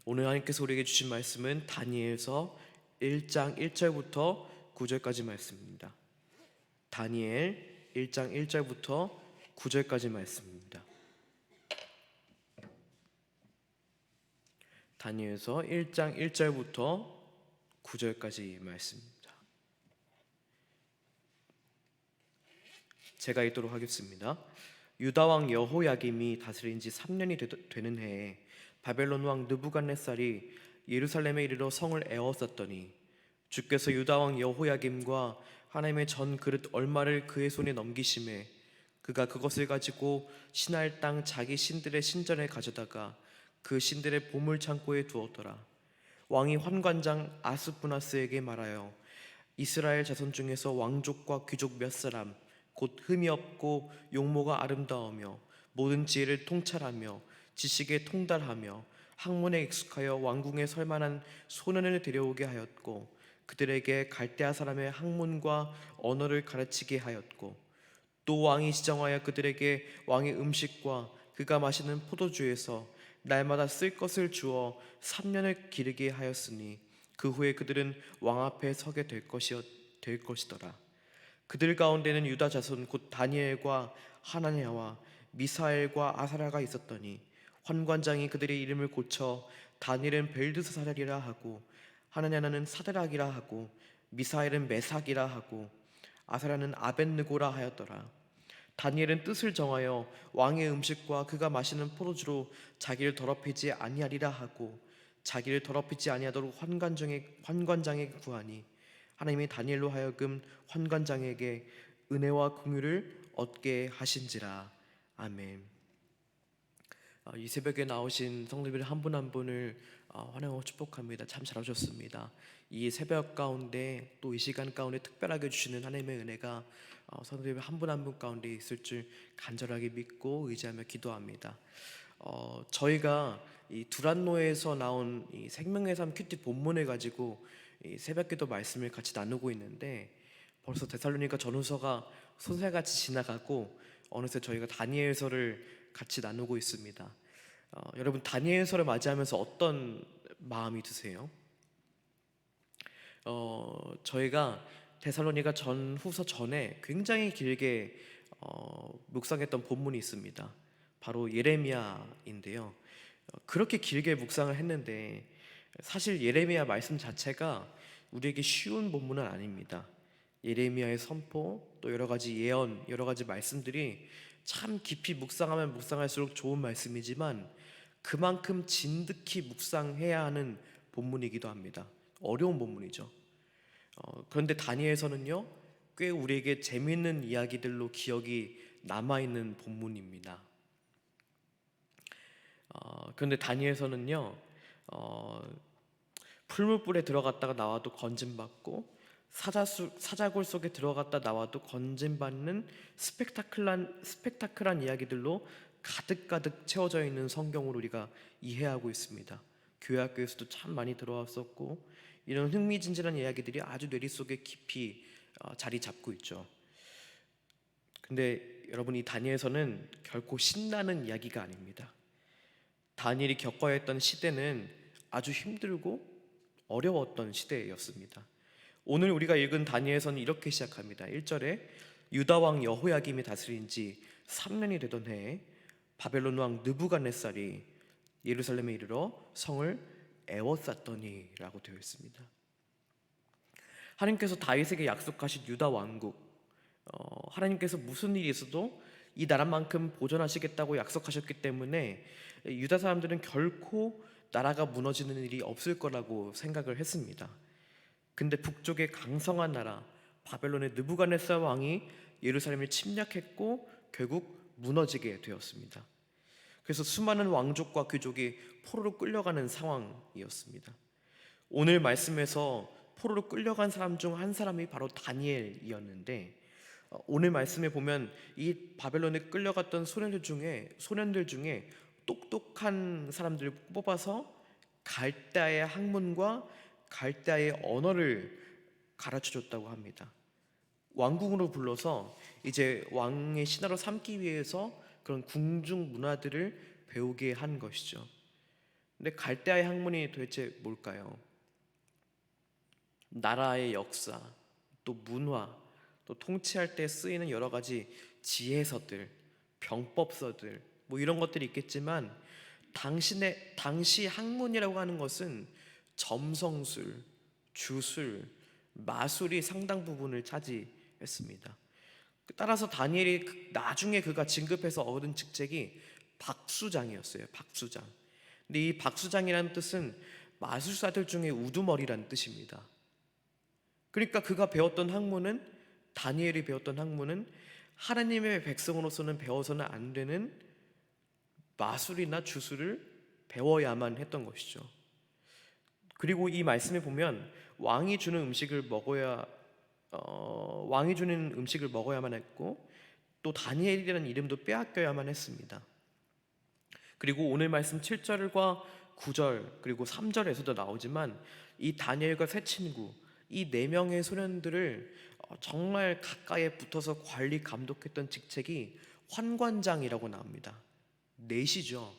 오늘 하나님께서 우리에게 주신 말씀은 다니엘서 1장 1절부터 9절까지 말씀입니다. 다니엘 1장 1절부터 9절까지 말씀입니다. 다니엘서 1장 1절부터 9절까지 말씀입니다. 제가 읽도록 하겠습니다. 유다 왕 여호야김이 다스린 지 3년이 되는 해에 바벨론 왕 느부갓네살이 예루살렘에 이르러 성을 에워쌌더니 주께서 유다 왕 여호야김과 하나님의 전 그릇 얼마를 그의 손에 넘기심에 그가 그것을 가지고 신할 땅 자기 신들의 신전에 가져다가 그 신들의 보물 창고에 두었더라. 왕이 환관장 아스푸나스에게 말하여 이스라엘 자손 중에서 왕족과 귀족 몇 사람 곧 흠이 없고 용모가 아름다우며 모든 지혜를 통찰하며 지식에 통달하며 학문에 익숙하여 왕궁에 설 만한 소년을 데려오게 하였고 그들에게 갈대아 사람의 학문과 언어를 가르치게 하였고 또 왕이 지정하여 그들에게 왕의 음식과 그가 마시는 포도주에서 날마다 쓸 것을 주어 3년을 기르게 하였으니 그 후에 그들은 왕 앞에 서게 될 것이더라. 그들 가운데는 유다 자손 곧 다니엘과 하나냐와 미사엘과 아사랴가 있었더니 환관장이 그들의 이름을 고쳐 다니엘은 벨드사살이라 하고 하나냐는 사드락이라 하고 미사엘은 메삭이라 하고 아사랴는 아벳느고라 하였더라. 다니엘은 뜻을 정하여 왕의 음식과 그가 마시는 포도주로 자기를 더럽히지 아니하리라 하고 자기를 더럽히지 아니하도록 환관장에게 구하니 하나님이 다니엘로 하여금 환관장에게 은혜와 긍휼을 얻게 하신지라. 아멘. 이 새벽에 나오신 성도들 한 분 한 분을 환영하고 축복합니다. 참 잘오셨습니다. 이 새벽 가운데 또 이 시간 가운데 특별하게 주시는 하나님의 은혜가 성도들 한 분 한 분 가운데 있을 줄 간절하게 믿고 의지하며 기도합니다. 저희가 이 두란노에서 나온 이 생명의 삶 큐티 본문을 가지고 이 새벽기도 말씀을 같이 나누고 있는데 벌써 데살로니가 전후서가 손살같이 지나가고 어느새 저희가 다니엘서를 같이 나누고 있습니다. 여러분 다니엘서를 맞이하면서 어떤 마음이 드세요? 저희가 데살로니가 전후서 전에 굉장히 길게 묵상했던 본문이 있습니다. 바로 예레미야인데요. 그렇게 길게 묵상을 했는데 사실 예레미야 말씀 자체가 우리에게 쉬운 본문은 아닙니다. 예레미야의 선포, 또 여러 가지 예언, 여러 가지 말씀들이 참 깊이 묵상하면 묵상할수록 좋은 말씀이지만 그만큼 진득히 묵상해야 하는 본문이기도 합니다. 어려운 본문이죠. 그런데 다니엘서는요, 꽤 우리에게 재미있는 이야기들로 기억이 남아있는 본문입니다. 그런데 다니엘서는요, 풀무불에 들어갔다가 나와도 건짐받고 사자굴 속에 들어갔다 나와도 건짐받는 스펙타클한 이야기들로 가득가득 채워져 있는 성경을 우리가 이해하고 있습니다. 교회 학교에서도 참 많이 들어왔었고 이런 흥미진진한 이야기들이 아주 뇌리 속에 깊이 자리 잡고 있죠. 근데 여러분, 이 다니엘서는 결코 신나는 이야기가 아닙니다. 다니엘이 겪어야 했던 시대는 아주 힘들고 어려웠던 시대였습니다. 오늘 우리가 읽은 다니엘서는 이렇게 시작합니다. 1절에 유다 왕 여호야김이 다스린 지 3년이 되던 해에 바벨론 왕 느부갓네살이 예루살렘에 이르러 성을 에워쌌더니 라고 되어 있습니다. 하나님께서 다윗에게 약속하신 유다 왕국, 하나님께서 무슨 일이 있어도 이 나라만큼 보존하시겠다고 약속하셨기 때문에 유다 사람들은 결코 나라가 무너지는 일이 없을 거라고 생각을 했습니다. 근데 북쪽의 강성한 나라 바벨론의 느부갓네살 왕이 예루살렘을 침략했고 결국 무너지게 되었습니다. 그래서 수많은 왕족과 귀족이 포로로 끌려가는 상황이었습니다. 오늘 말씀에서 포로로 끌려간 사람 중 한 사람이 바로 다니엘이었는데, 오늘 말씀에 보면 이 바벨론에 끌려갔던 소년들 중에 똑똑한 사람들을 뽑아서 갈대아의 학문과 갈대아의 언어를 가르쳐줬다고 합니다. 왕궁으로 불러서 이제 왕의 신하로 삼기 위해서 그런 궁중 문화들을 배우게 한 것이죠. 근데 갈대아의 학문이 도대체 뭘까요? 나라의 역사, 또 문화, 또 통치할 때 쓰이는 여러 가지 지혜서들, 병법서들, 뭐 이런 것들이 있겠지만 당시 학문이라고 하는 것은 점성술, 주술, 마술이 상당 부분을 차지했습니다. 따라서 다니엘이 나중에 그가 진급해서 얻은 직책이 박수장이었어요. 박수장. 근데 이 박수장이라는 뜻은 마술사들 중에 우두머리라는 뜻입니다. 그러니까 그가 배웠던 학문은, 다니엘이 배웠던 학문은 하나님의 백성으로서는 배워서는 안 되는 마술이나 주술을 배워야만 했던 것이죠. 그리고 이 말씀에 보면 왕이 주는 음식을 먹어야만 했고, 또 다니엘이라는 이름도 빼앗겨야만 했습니다. 그리고 오늘 말씀 7절과 9절 그리고 3절에서도 나오지만 이 다니엘과 세 친구, 이 네 명의 소년들을 정말 가까이에 붙어서 관리 감독했던 직책이 환관장이라고 나옵니다. 넷이죠.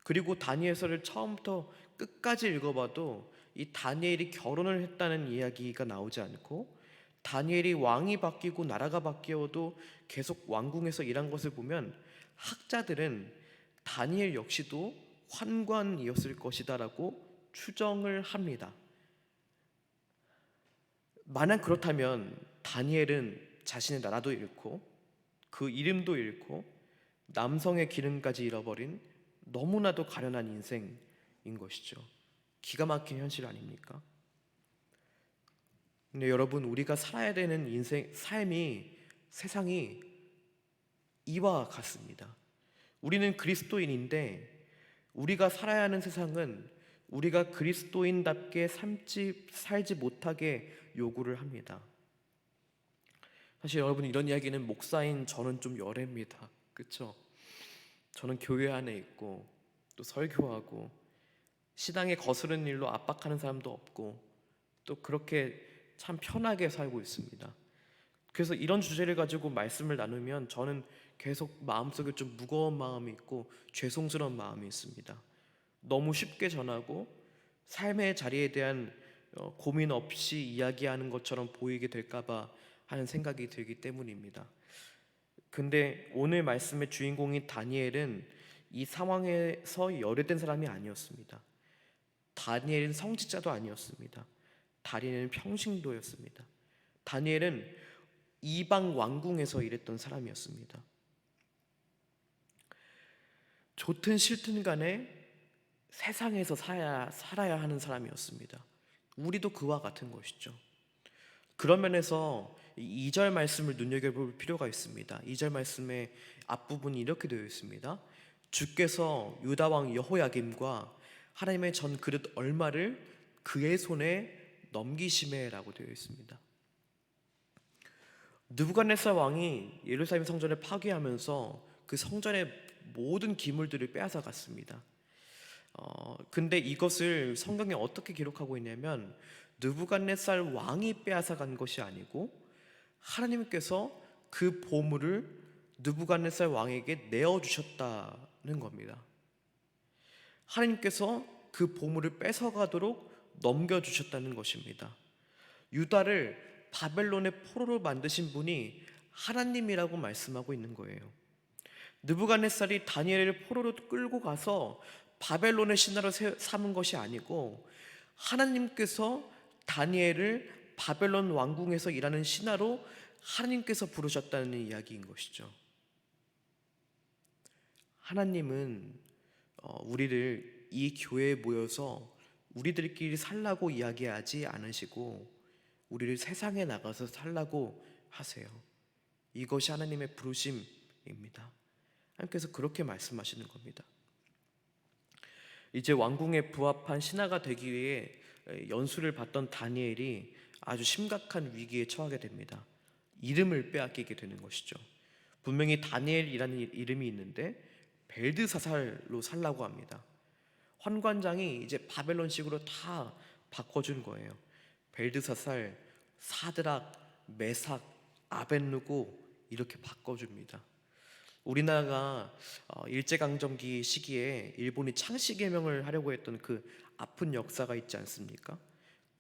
그리고 다니엘서를 처음부터 끝까지 읽어봐도 이 다니엘이 결혼을 했다는 이야기가 나오지 않고, 다니엘이 왕이 바뀌고 나라가 바뀌어도 계속 왕궁에서 일한 것을 보면 학자들은 다니엘 역시도 환관이었을 것이다라고 추정을 합니다. 만약 그렇다면 다니엘은 자신의 나라도 잃고 그 이름도 잃고 남성의 기능까지 잃어버린 너무나도 가련한 인생인 것이죠. 기가 막힌 현실 아닙니까? 근데 여러분, 우리가 살아야 되는 삶이, 세상이 이와 같습니다. 우리는 그리스도인인데 우리가 살아야 하는 세상은 우리가 그리스도인답게 살지 못하게 요구를 합니다. 사실 여러분, 이런 이야기는 목사인 저는 좀 열애입니다. 그렇죠? 저는 교회 안에 있고 또 설교하고 신앙에 거스르는 일로 압박하는 사람도 없고 또 그렇게 참 편하게 살고 있습니다. 그래서 이런 주제를 가지고 말씀을 나누면 저는 계속 마음속에 좀 무거운 마음이 있고 죄송스러운 마음이 있습니다. 너무 쉽게 전하고 삶의 자리에 대한 고민 없이 이야기하는 것처럼 보이게 될까봐 하는 생각이 들기 때문입니다. 근데 오늘 말씀의 주인공인 다니엘은 이 상황에서 열애된 사람이 아니었습니다. 다니엘은 성직자도 아니었습니다. 다니엘은 평신도였습니다. 다니엘은 이방 왕궁에서 일했던 사람이었습니다. 좋든 싫든 간에 세상에서 살아야 하는 사람이었습니다. 우리도 그와 같은 것이죠. 그런 면에서 2절 말씀을 눈여겨볼 필요가 있습니다. 2절 말씀의 앞부분이 이렇게 되어 있습니다. 주께서 유다 왕 여호야김과 하나님의 전 그릇 얼마를 그의 손에 넘기심에라고 되어 있습니다. 느부갓네살 왕이 예루살렘 성전을 파괴하면서 그 성전의 모든 기물들을 빼앗아 갔습니다. 근데 이것을 성경에 어떻게 기록하고 있냐면 느부갓네살 왕이 빼앗아 간 것이 아니고 하나님께서 그 보물을 느부갓네살 왕에게 내어 주셨다는 겁니다. 하나님께서 그 보물을 뺏어가도록 넘겨주셨다는 것입니다. 유다를 바벨론의 포로로 만드신 분이 하나님이라고 말씀하고 있는 거예요. 느부갓네살이 다니엘을 포로로 끌고 가서 바벨론의 신하로 삼은 것이 아니고 하나님께서 다니엘을 바벨론 왕궁에서 일하는 신하로 하나님께서 부르셨다는 이야기인 것이죠. 하나님은 우리를 이 교회에 모여서 우리들끼리 살라고 이야기하지 않으시고 우리를 세상에 나가서 살라고 하세요. 이것이 하나님의 부르심입니다. 하나님께서 그렇게 말씀하시는 겁니다. 이제 왕궁에 부합한 신하가 되기 위해 연수를 받던 다니엘이 아주 심각한 위기에 처하게 됩니다. 이름을 빼앗기게 되는 것이죠. 분명히 다니엘이라는 이름이 있는데 벨드사살로 살라고 합니다. 환관장이 이제 바벨론식으로 다 바꿔준 거예요. 벨드사살, 사드락, 메삭, 아벳느고 이렇게 바꿔줍니다. 우리나라가 일제강점기 시기에 일본이 창씨개명을 하려고 했던 그 아픈 역사가 있지 않습니까?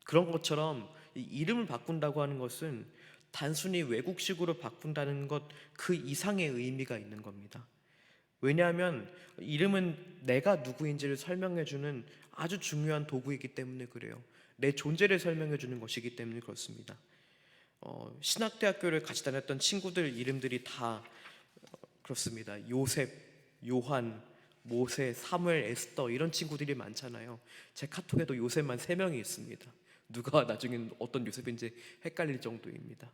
그런 것처럼 이 이름을 바꾼다고 하는 것은 단순히 외국식으로 바꾼다는 것 그 이상의 의미가 있는 겁니다. 왜냐하면 이름은 내가 누구인지를 설명해주는 아주 중요한 도구이기 때문에 그래요. 내 존재를 설명해주는 것이기 때문에 그렇습니다. 신학대학교를 같이 다녔던 친구들 이름들이 다 그렇습니다. 요셉, 요한, 모세, 사무엘, 에스더 이런 친구들이 많잖아요. 제 카톡에도 요셉만 3명이 있습니다. 누가 나중엔 어떤 요셉인지 헷갈릴 정도입니다.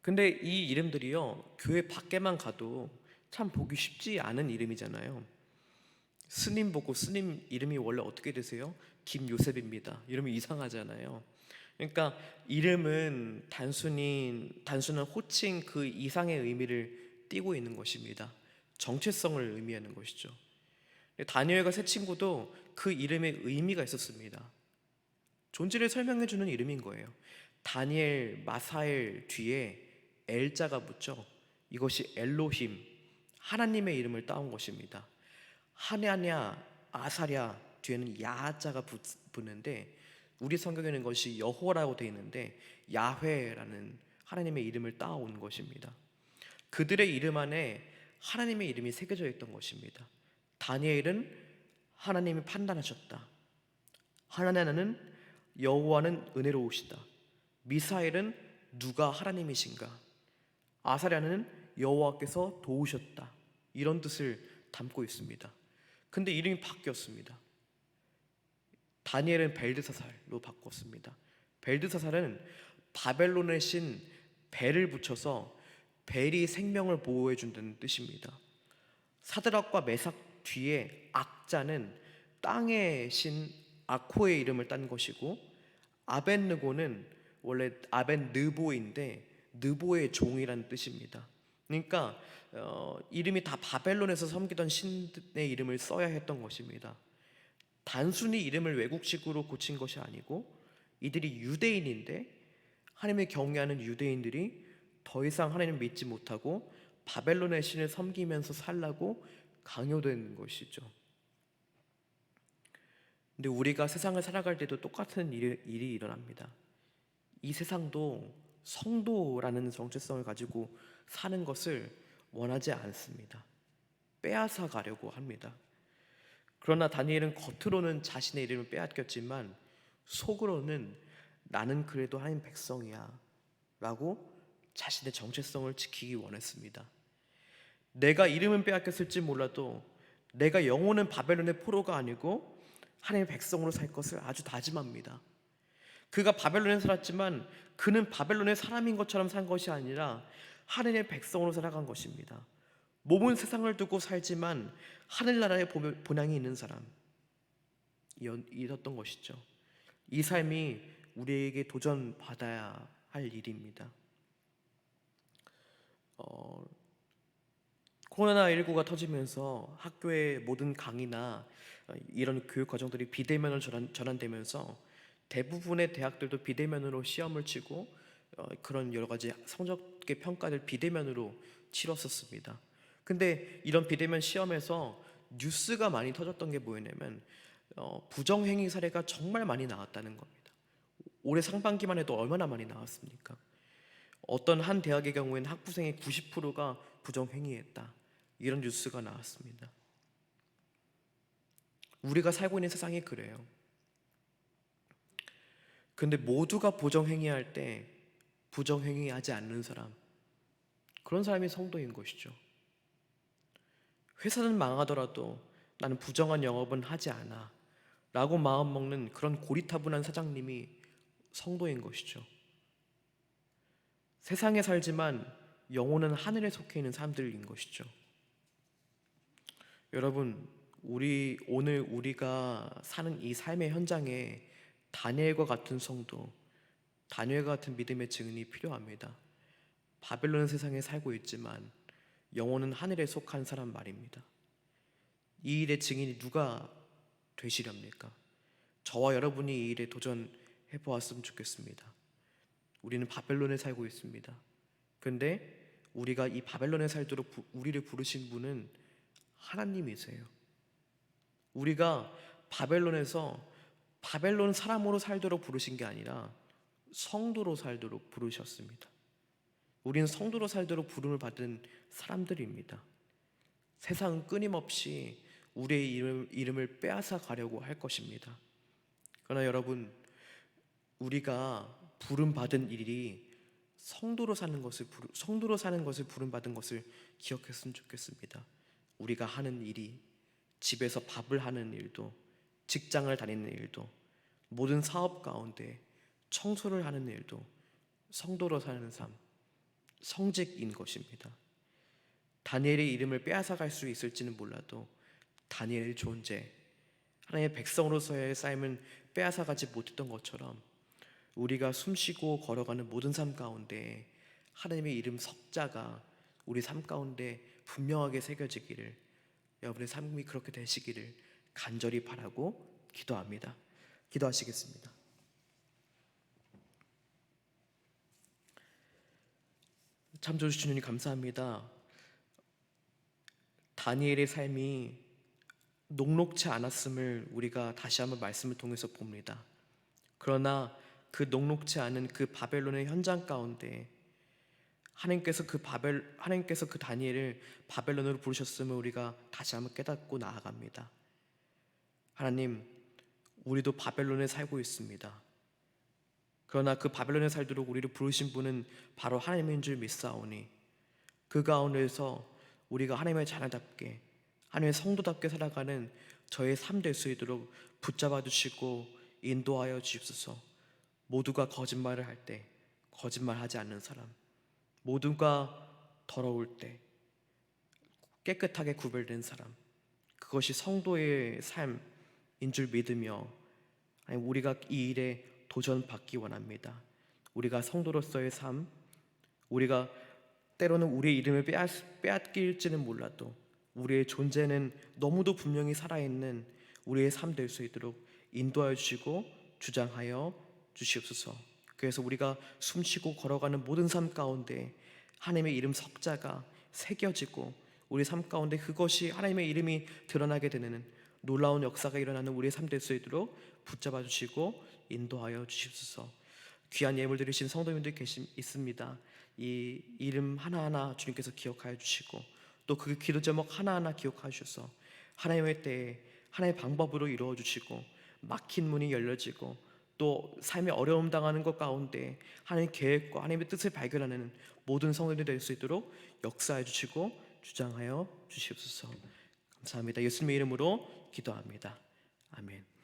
근데 이 이름들이요, 교회 밖에만 가도 참 보기 쉽지 않은 이름이잖아요. 스님 보고 스님 이름이 원래 어떻게 되세요? 김요셉입니다. 이름이 이상하잖아요. 그러니까 이름은 단순한 호칭 그 이상의 의미를 띠고 있는 것입니다. 정체성을 의미하는 것이죠. 다니엘과 세 친구도 그 이름에 의미가 있었습니다. 존재를 설명해주는 이름인 거예요. 다니엘, 마사엘 뒤에 엘자가 붙죠. 이것이 엘로힘, 하나님의 이름을 따온 것입니다. 하냐냐, 아사랴 뒤에는 야자가 붙는데 우리 성경에는 것이 여호와라고 되어 있는데 야훼라는 하나님의 이름을 따온 것입니다. 그들의 이름 안에 하나님의 이름이 새겨져 있던 것입니다. 다니엘은 하나님이 판단하셨다. 하나냐는 여호와는 은혜로우시다. 미사엘은 누가 하나님이신가? 아사랴는 여호와께서 도우셨다. 이런 뜻을 담고 있습니다. 근데 이름이 바뀌었습니다. 다니엘은 벨드사살로 바꿨습니다. 벨드사살은 바벨론의 신 벨을 붙여서 벨이 생명을 보호해 준다는 뜻입니다. 사드락과 메삭 뒤에 악자는 땅의 신 아코의 이름을 딴 것이고, 아벤느고는 원래 아벤느보인데 느보의 종이라는 뜻입니다. 그러니까 이름이 다 바벨론에서 섬기던 신의 이름을 써야 했던 것입니다. 단순히 이름을 외국식으로 고친 것이 아니고 이들이 유대인인데 하나님을 경외하는 유대인들이 더 이상 하나님을 믿지 못하고 바벨론의 신을 섬기면서 살라고 강요된 것이죠. 근데 우리가 세상을 살아갈 때도 똑같은 일이 일어납니다. 이 세상도 성도라는 정체성을 가지고 사는 것을 원하지 않습니다. 빼앗아 가려고 합니다. 그러나 다니엘은 겉으로는 자신의 이름을 빼앗겼지만 속으로는 나는 그래도 하나님 백성이야 라고 자신의 정체성을 지키기 원했습니다. 내가 이름은 빼앗겼을지 몰라도 내가 영혼은 바벨론의 포로가 아니고 하나님의 백성으로 살 것을 아주 다짐합니다. 그가 바벨론에 살았지만 그는 바벨론의 사람인 것처럼 산 것이 아니라 하나님의 백성으로 살아간 것입니다. 몸은 세상을 두고 살지만 하늘나라의 본향이 있는 사람이었던 것이죠. 이 삶이 우리에게 도전받아야 할 일입니다. 코로나19가 터지면서 학교의 모든 강의나 이런 교육 과정들이 비대면으로 전환되면서 대부분의 대학들도 비대면으로 시험을 치고 그런 여러 가지 성적의 평가를 비대면으로 치렀었습니다. 근데 이런 비대면 시험에서 뉴스가 많이 터졌던 게 뭐였냐면 부정행위 사례가 정말 많이 나왔다는 겁니다. 올해 상반기만 해도 얼마나 많이 나왔습니까? 어떤 한 대학의 경우에는 학부생의 90%가 부정행위했다. 이런 뉴스가 나왔습니다. 우리가 살고 있는 세상이 그래요. 근데 모두가 부정행위할 때 부정행위하지 않는 사람, 그런 사람이 성도인 것이죠. 회사는 망하더라도 나는 부정한 영업은 하지 않아 라고 마음먹는 그런 고리타분한 사장님이 성도인 것이죠. 세상에 살지만 영혼은 하늘에 속해 있는 사람들인 것이죠. 여러분, 오늘 우리가 사는 이 삶의 현장에 다니엘과 같은 성도, 다니엘과 같은 믿음의 증인이 필요합니다. 바벨론 세상에 살고 있지만 영혼은 하늘에 속한 사람 말입니다. 이 일의 증인이 누가 되시렵니까? 저와 여러분이 이 일에 도전해 보았으면 좋겠습니다. 우리는 바벨론에 살고 있습니다. 근데 우리가 이 바벨론에 살도록 우리를 부르신 분은 하나님이세요. 우리가 바벨론에서 바벨론 사람으로 살도록 부르신 게 아니라 성도로 살도록 부르셨습니다. 우리는 성도로 살도록 부름을 받은 사람들입니다. 세상은 끊임없이 우리의 이름을 빼앗아 가려고 할 것입니다. 그러나 여러분, 우리가 부름 받은 일이 성도로 사는 것을 부름 받은 것을 기억했으면 좋겠습니다. 우리가 하는 일이, 집에서 밥을 하는 일도, 직장을 다니는 일도, 모든 사업 가운데 청소를 하는 일도 성도로 사는 삶, 성직인 것입니다. 다니엘의 이름을 빼앗아갈 수 있을지는 몰라도 다니엘의 존재, 하나님의 백성으로서의 삶은 빼앗아가지 못했던 것처럼 우리가 숨쉬고 걸어가는 모든 삶 가운데 하나님의 이름 석자가 우리 삶 가운데 분명하게 새겨지기를, 여러분의 삶이 그렇게 되시기를 간절히 바라고 기도합니다. 기도하시겠습니다. 참조주신 주님 감사합니다. 다니엘의 삶이 녹록치 않았음을 우리가 다시 한번 말씀을 통해서 봅니다. 그러나 그 녹록치 않은 그 바벨론의 현장 가운데 하나님께서 그 다니엘을 바벨론으로 부르셨음을 우리가 다시 한번 깨닫고 나아갑니다. 하나님, 우리도 바벨론에 살고 있습니다. 그러나 그 바벨론에 살도록 우리를 부르신 분은 바로 하나님인 줄 믿사오니 그 가운데서 우리가 하나님의 자녀답게, 하나님의 성도답게 살아가는 저의 삶 될 수 있도록 붙잡아 주시고 인도하여 주십소서. 모두가 거짓말을 할 때 거짓말하지 않는 사람, 모두가 더러울 때 깨끗하게 구별된 사람, 그것이 성도의 삶인 줄 믿으며 우리가 이 일에 도전받기 원합니다. 우리가 성도로서의 삶, 우리가 때로는 우리의 이름을 빼앗길지는 몰라도 우리의 존재는 너무도 분명히 살아있는 우리의 삶 될 수 있도록 인도하여 주시고 주장하여 주시옵소서. 그래서 우리가 숨쉬고 걸어가는 모든 삶 가운데 하나님의 이름 석자가 새겨지고 우리 삶 가운데 그것이 하나님의 이름이 드러나게 되는 놀라운 역사가 일어나는 우리의 삶 될 수 있도록 붙잡아 주시고 인도하여 주십소서. 귀한 예물 드리신 성도님들 있습니다. 이 이름 하나하나 주님께서 기억하여 주시고 또 그 기도 제목 하나하나 기억하여 주셔서 하나님의 때에 하나님의 방법으로 이루어 주시고 막힌 문이 열려지고 또 삶에 어려움 당하는 것 가운데 하나님의 계획과 하나님의 뜻을 발견하는 모든 성도들이 될 수 있도록 역사해 주시고 주장하여 주시옵소서. 감사합니다. 예수님의 이름으로 기도합니다. 아멘.